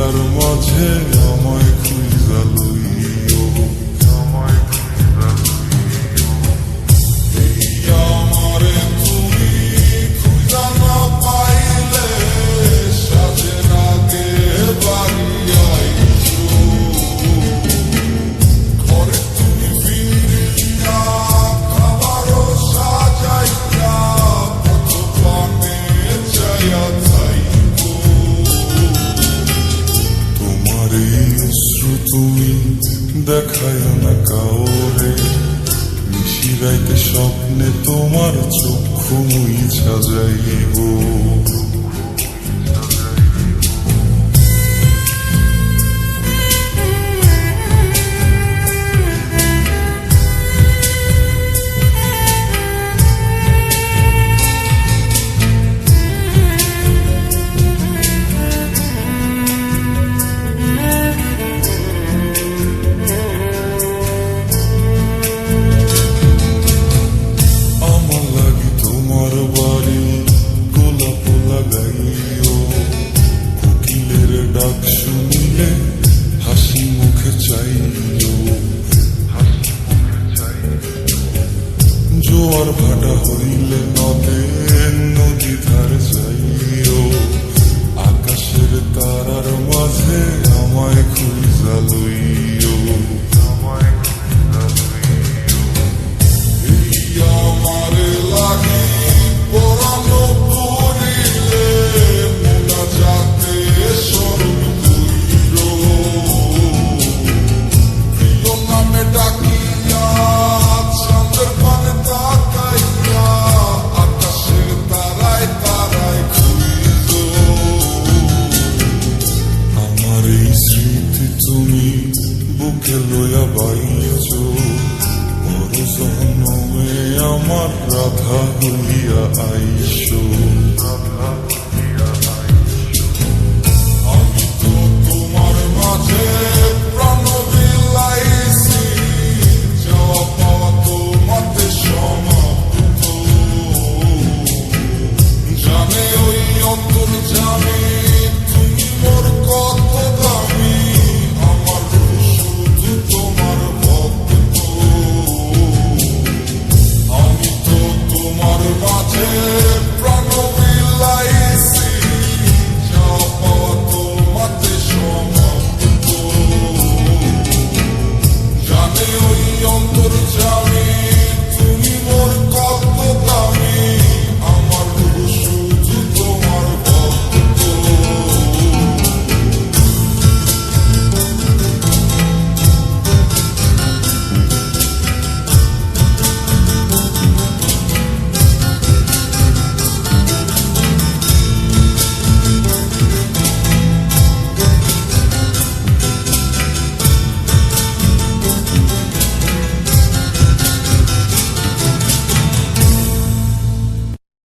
আর মাঝে আমায় খুঁজা লইও, আমারে তুমি খুঁজা না পাইলে সাজের আগে বাড়ি আইছো, ঘরে তুমি ফিরিয়া খাবারও সাজাইয়া কত পানে চাইয়া থাইকো। তোমার এই অশ্রু তুমি দেখায় না কাউরে, নিশিরাইতে স্বপ্নে তোমার চক্ষু মুইছা যাইব। ডাক শুনিলে হাসি মুখে চাইও, জোয়ার ভাটা হইলে নদে নদী ধার যাইও, আকাশের তারার মাঝে আমায় খুঁজা লইও, আমারে লাগি পরানো পড়িলে মোনা যাতে তুমি বুকে লইয়া বাইছো, বড় জন্মে আমার রাধা হইয়া আইসো।